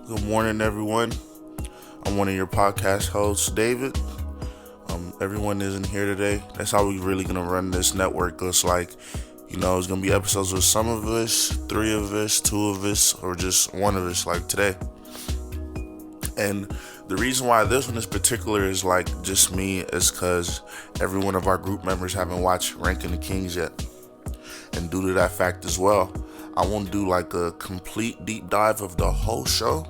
Good morning, everyone. I'm one of your podcast hosts, David. Everyone isn't here today. That's how we really gonna run this network. Looks like, it's gonna be episodes with some of us, three of us, two of us, or just one of us, like today. And the reason why this one is particular is like just me, is because every one of our group members haven't watched Ranking the Kings yet. And due to that fact as well, I won't do like a complete deep dive of the whole show,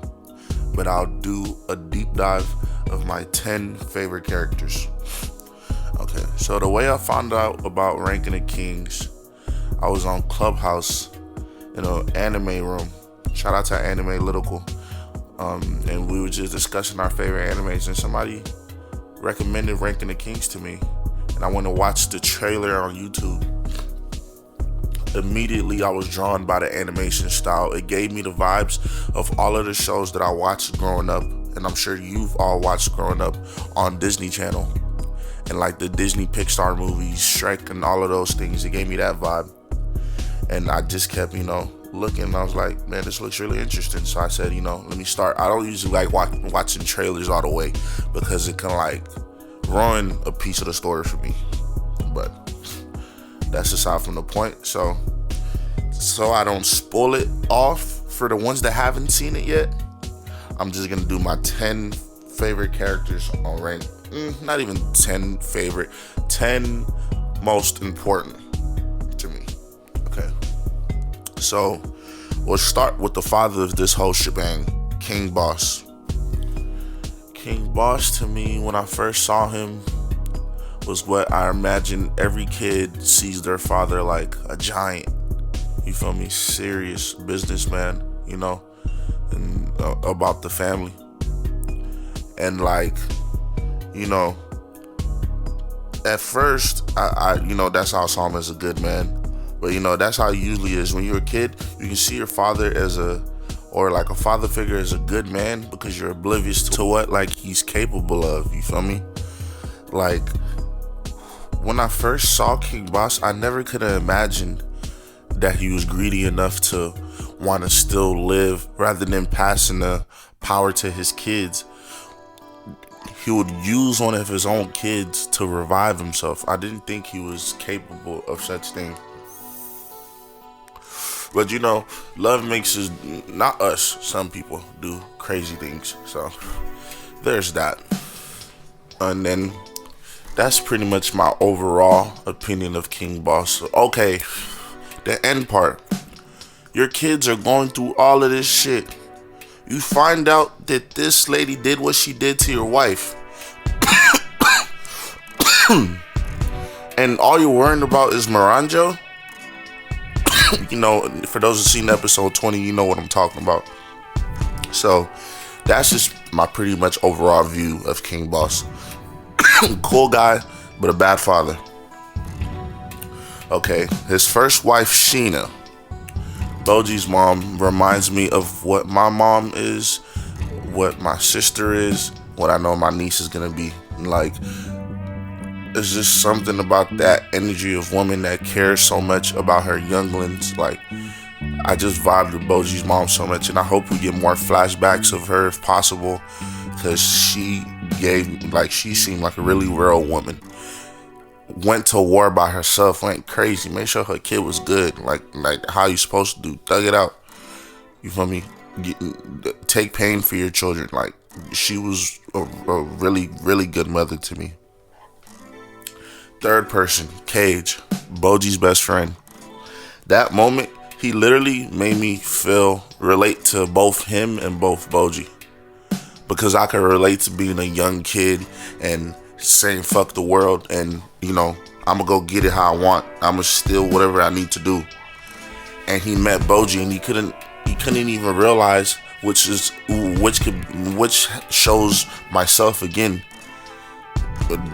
but I'll do a deep dive of my 10 favorite characters. Okay, so the way I found out about Ranking the Kings, I was on Clubhouse in an anime room. Shout out to Anime Lytical. And we were just discussing our favorite animes, and somebody recommended Ranking the Kings to me. And I went to watch the trailer on YouTube. Immediately, I was drawn by the animation style. It gave me the vibes of all of the shows that I watched growing up, and I'm sure you've all watched growing up on Disney Channel, and like the Disney Pixar movies, Shrek, and all of those things. It gave me that vibe, and I just kept, looking. And I was like, man, this looks really interesting. So I said, let me start. I don't usually like watching trailers all the way because it can like ruin a piece of the story for me, but that's aside from the point. So I don't spoil it off for the ones that haven't seen it yet, I'm just gonna do my 10 favorite characters on rank. Not even 10 favorite, 10 most important to me. Okay. So we'll start with the father of this whole shebang, King Boss. King Boss, to me, when I first saw him, was what I imagine every kid sees their father, like a giant. You feel me? Serious businessman, and about the family. And like, at first, I that's how I saw him, as a good man. But that's how it usually is. When you're a kid, you can see your father as a father figure as a good man because you're oblivious to what like he's capable of. You feel me? Like, when I first saw King Boss, I never could have imagined that he was greedy enough to want to still live rather than passing the power to his kids. He would use one of his own kids to revive himself. I didn't think he was capable of such thing. But love makes us, not us, some people do crazy things. So there's that. And then that's pretty much my overall opinion of King Boss. Okay, the end part. Your kids are going through all of this shit. You find out that this lady did what she did to your wife. And all you're worrying about is Miranjo. For those who've seen episode 20, you know what I'm talking about. So that's just my pretty much overall view of King Boss. Cool guy, but a bad father. Okay, his first wife, Sheena, Boji's mom, reminds me of what my mom is, what my sister is, what I know my niece is gonna be. Like, it's just something about that energy of woman that cares so much about her younglings. Like, I just vibe with Boji's mom so much, and I hope we get more flashbacks of her if possible, because she seemed like a really real woman. Went to war by herself, went crazy, made sure her kid was good, like how you supposed to do, thug it out. You feel me? Take pain for your children. Like, she was a really, really good mother to me. Third person, Cage, Boji's best friend. That moment, he literally made me relate to both him and both Boji. Because I could relate to being a young kid and saying fuck the world, and I'm gonna go get it how I want. I'm gonna steal whatever I need to do. And he met Boji, and he couldn't even realize, which shows myself again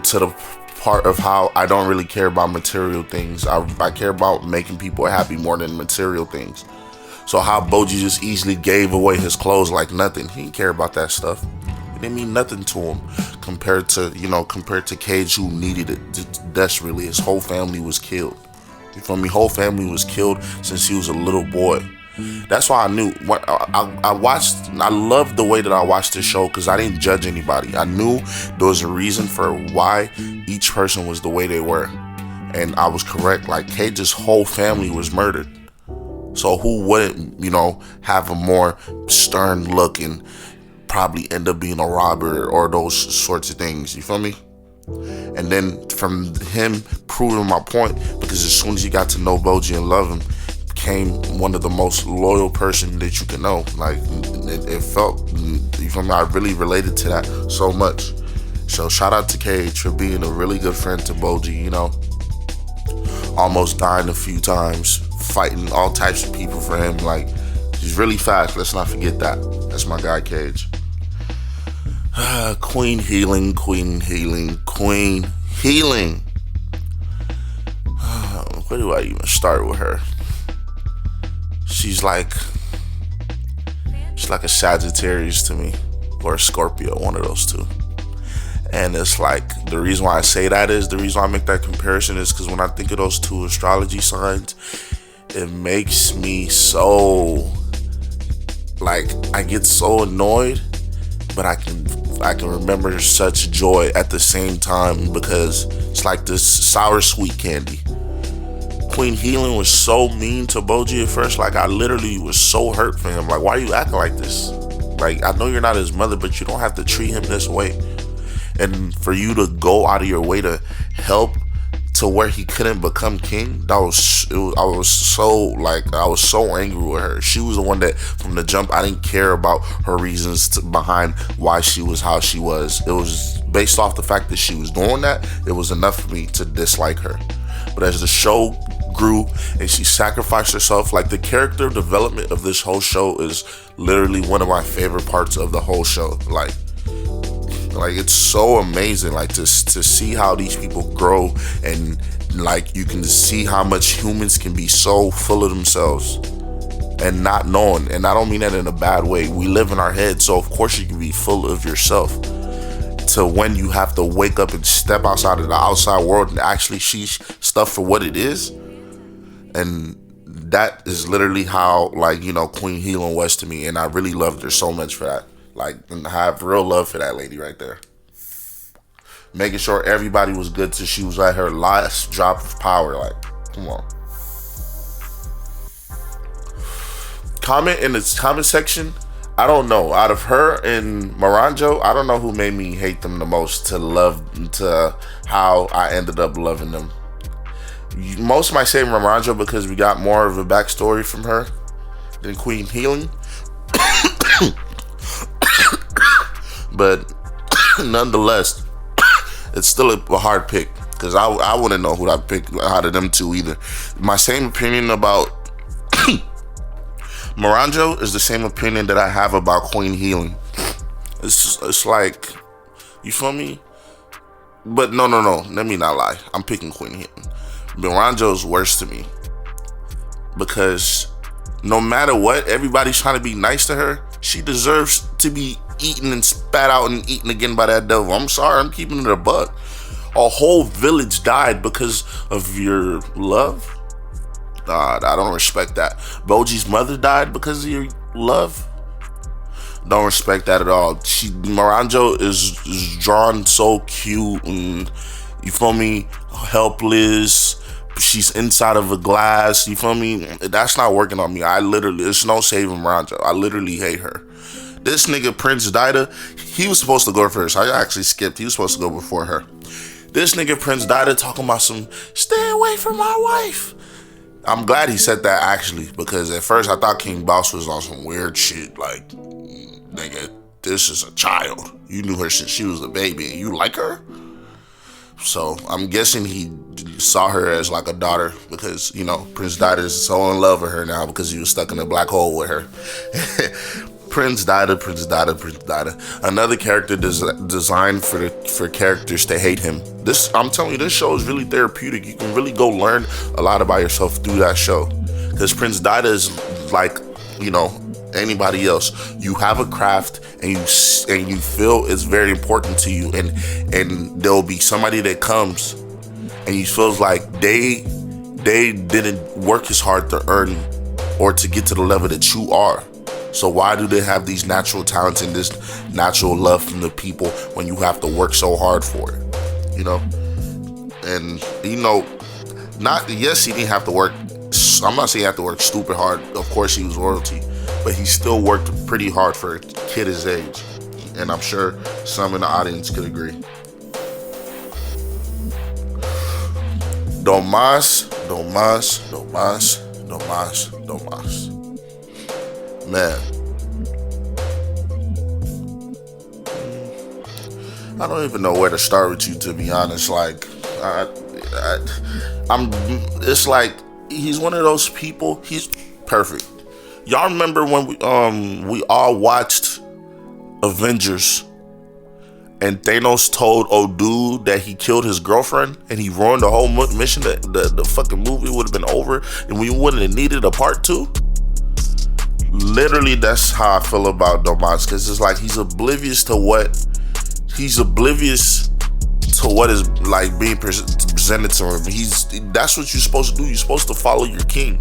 to the part of how I don't really care about material things. I care about making people happy more than material things. So how Boji just easily gave away his clothes like nothing. He didn't care about that stuff. It didn't mean nothing to him compared to Cage, who needed it desperately. His whole family was killed. You feel me? Whole family was killed since he was a little boy. That's why I knew what I watched. I loved the way that I watched this show because I didn't judge anybody. I knew there was a reason for why each person was the way they were, and I was correct. Like Cage's whole family was murdered, so who wouldn't, have a more stern look and probably end up being a robber or those sorts of things? You feel me? And then from him proving my point, because as soon as he got to know Bojji and love him, became one of the most loyal person that you can know. Like it felt, you feel me? I really related to that so much. So shout out to Cage for being a really good friend to Bojji. Almost dying a few times, fighting all types of people for him. Like he's really fast. Let's not forget that. That's my guy Cage. Queen Healing. Where do I even start with her? She's like a Sagittarius to me, or a Scorpio, one of those two. And it's like, the reason why I say that is, the reason why I make that comparison is because when I think of those two astrology signs, it makes me so, like, I get so annoyed, but I can remember such joy at the same time, because it's like this sour sweet candy. Queen Healing was so mean to Bojji at first. Like I literally was so hurt for him. Like, why are you acting like this? Like, I know you're not his mother, but you don't have to treat him this way. And for you to go out of your way to help to where he couldn't become king, I was so angry with her. She was the one that from the jump, I didn't care about her reasons behind why she was how she was. It was based off the fact that she was doing that. It was enough for me to dislike her. But as the show grew and she sacrificed herself, like the character development of this whole show is literally one of my favorite parts of the whole show. Like it's so amazing, like to see how these people grow, and like you can see how much humans can be so full of themselves and not knowing. And I don't mean that in a bad way. We live in our head, so of course you can be full of yourself, to when you have to wake up and step outside of the outside world and actually see stuff for what it is. And that is literally how, like, Queen Healing was to me, and I really loved her so much for that. Like, and I have real love for that lady right there. Making sure everybody was good till she was at her last drop of power. Like, come on. Comment in the comment section. I don't know. Out of her and Moranjo, I don't know who made me hate them the most to how I ended up loving them. Most might say Moranjo because we got more of a backstory from her than Queen Healing. But nonetheless, it's still a hard pick, because I wouldn't know who I picked out of them two either. My same opinion about Moranjo is the same opinion that I have about Queen Healing. It's like, you feel me? But no, let me not lie. I'm picking Queen Healing. Moranjo's worse to me, because no matter what, everybody's trying to be nice to her. She deserves to be eaten and spat out and eaten again by that devil. I'm sorry, I'm keeping it a buck. A whole village died because of your love? I don't respect that. Bojji's mother died because of your love? Don't respect that at all. Moranjo is drawn so cute and, you feel me, helpless. She's inside of a glass, you feel me? That's not working on me. There's no saving Moranjo. I literally hate her. This nigga Prince Dida, he was supposed to go first. I actually skipped. He was supposed to go before her. This nigga Prince Dida talking about some, stay away from my wife. I'm glad he said that, actually, because at first I thought King Boss was on some weird shit. Like, nigga, this is a child. You knew her since she was a baby and you like her? So I'm guessing he saw her as like a daughter, because, Prince Dida is so in love with her now because he was stuck in a black hole with her. Prince Dida. Another character designed for characters to hate him. I'm telling you, this show is really therapeutic. You can really go learn a lot about yourself through that show. Because Prince Dida is like, anybody else. You have a craft and you feel it's very important to you, and there'll be somebody that comes and you feels like they didn't work as hard to earn or to get to the level that you are. So why do they have these natural talents and this natural love from the people when you have to work so hard for it? You know? And, you know, yes, he didn't have to work. I'm not saying he had to work stupid hard. Of course, he was royalty. But he still worked pretty hard for a kid his age. And I'm sure some in the audience could agree. No más, no más, no más, no más, no más. Man. I don't even know where to start with you, to be honest. Like, it's like, he's one of those people, he's perfect. Y'all remember when we all watched Avengers and Thanos told Odu that he killed his girlfriend and he ruined the whole mission? That the fucking movie would have been over and we wouldn't have needed a part 2? Literally, that's how I feel about Domas, because it's like he's oblivious to what is like being presented to him. That's what you're supposed to do. You're supposed to follow your king.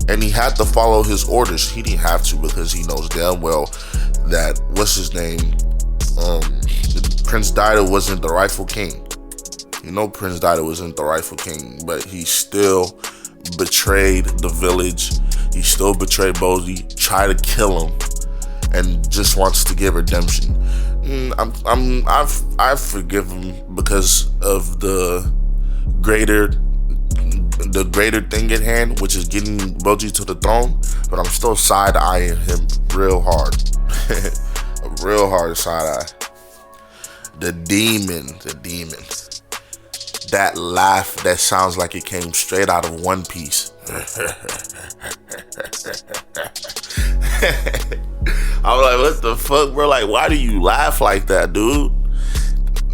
And he had to follow his orders. He didn't have to, because he knows damn well that, what's his name? Prince Daida wasn't the rightful king. You know Prince Daida wasn't the rightful king, but he still betrayed the village. He still betrayed Bozy, tried to kill him, and just wants to give redemption. I forgive him because of the greater thing at hand, which is getting Boji to the throne, but I'm still side-eyeing him real hard. A real hard side-eye. The demon. That laugh that sounds like it came straight out of One Piece. I'm like, what the fuck, bro? Like, why do you laugh like that, dude?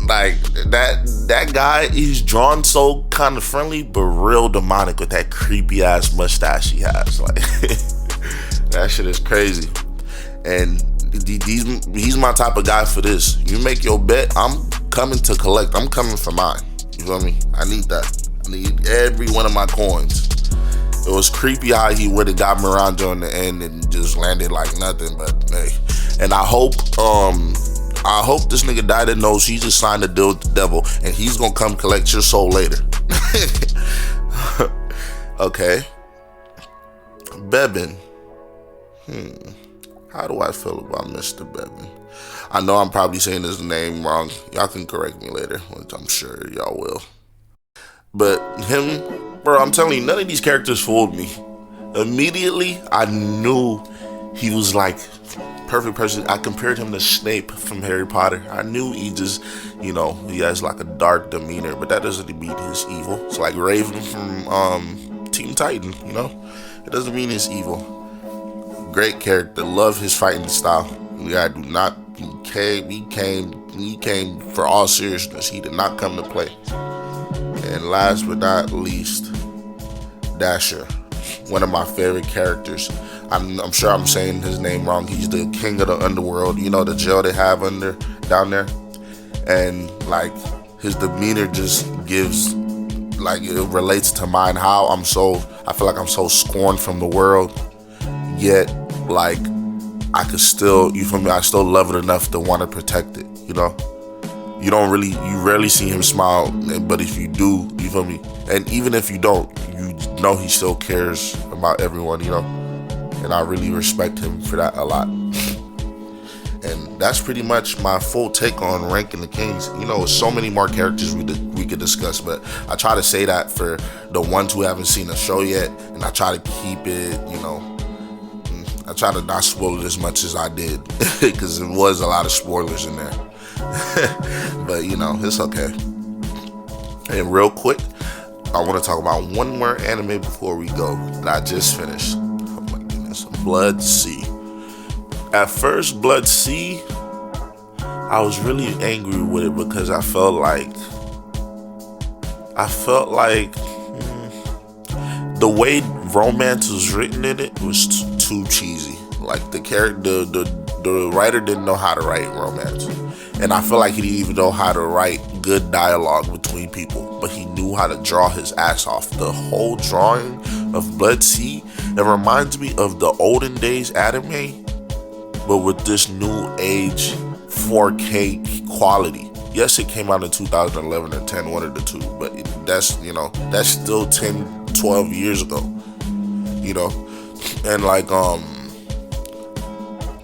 Like, that guy, he's drawn so kind of friendly, but real demonic with that creepy ass mustache he has. Like, that shit is crazy. And he's my type of guy for this. You make your bet, I'm coming to collect. I'm coming for mine. You feel me? I need that. I need every one of my coins. It was creepy how he would have got Miranjo in the end and just landed like nothing, but hey. And I hope this nigga Daida knows he just signed a deal with the devil and he's gonna come collect your soul later. Okay. Bebin. How do I feel about Mr. Bebin? I know I'm probably saying his name wrong. Y'all can correct me later, which I'm sure y'all will. But him, bro, I'm telling you, none of these characters fooled me. Immediately, I knew he was like perfect person. I compared him to Snape from Harry Potter. I knew he just, he has like a dark demeanor, but that doesn't mean he's evil. It's like Raven from Teen Titan, It doesn't mean he's evil. Great character. Love his fighting style. He came for all seriousness. He did not come to play. And last but not least, Dasher, one of my favorite characters. I'm sure I'm saying his name wrong. He's the king of the underworld. The jail they have down there. And like his demeanor just gives, like, it relates to mine. How I feel like I'm so scorned from the world, yet like I could still, you feel me? I still love it enough to want to protect it. You rarely see him smile, but if you do, you feel me? And even if you don't, he still cares about everyone, And I really respect him for that a lot. And that's pretty much my full take on ranking the kings. So many more characters we could discuss, but I try to say that for the ones who haven't seen the show yet, and I try to keep it, I try to not spoil it as much as I did, because it was a lot of spoilers in there. But it's okay. And real quick, I want to talk about one more anime before we go that I just finished. Oh my goodness, Blood Sea. At first, Blood Sea, I was really angry with it because I felt like the way romance was written in it was too cheesy. Like the writer didn't know how to write romance. And I feel like he didn't even know how to write good dialogue between people, but he knew how to draw his ass off. The whole drawing of Blood Sea It reminds me of the olden days anime, but with this new age 4K quality. Yes, it came out in 2011 or 10, one of the two, but that's still 10, 12 years ago, you know, and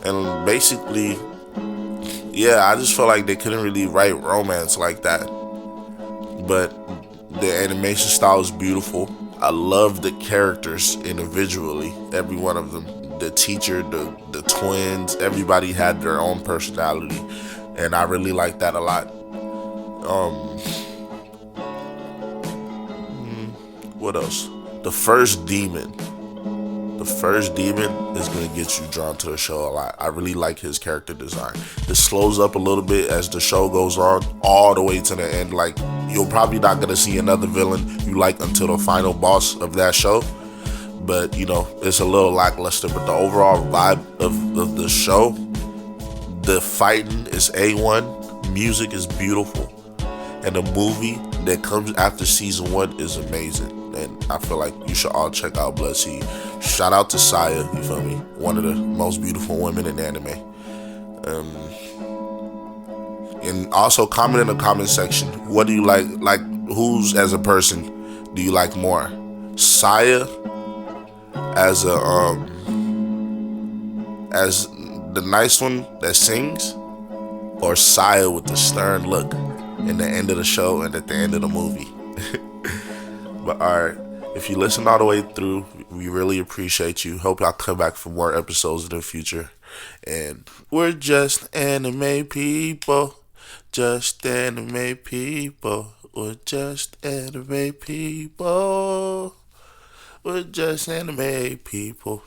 and basically, yeah, I just feel like they couldn't really write romance like that, but the animation style is beautiful. I love the characters individually, every one of them. The teacher, the twins, everybody had their own personality, and I really like that a lot. Um, what else? The first demon. The first demon is gonna get you drawn to the show a lot. I really like his character design. It slows up a little bit as the show goes on, all the way to the end. Like, you're probably not gonna see another villain you like until the final boss of that show. But it's a little lackluster. But the overall vibe of the show, the fighting is A1, music is beautiful, and the movie that comes after season 1 is amazing. And I feel like you should all check out Blood Seed. Shout out to Saya, you feel me? One of the most beautiful women in anime. And also comment in the comment section. What do you like? Like, who's as a person do you like more? Saya as as the nice one that sings, or Saya with the stern look in the end of the show and at the end of the movie? But alright, if you listen all the way through, we really appreciate you. Hope y'all come back for more episodes in the future. And we're just anime people. Just anime people. We're just anime people. We're just anime people.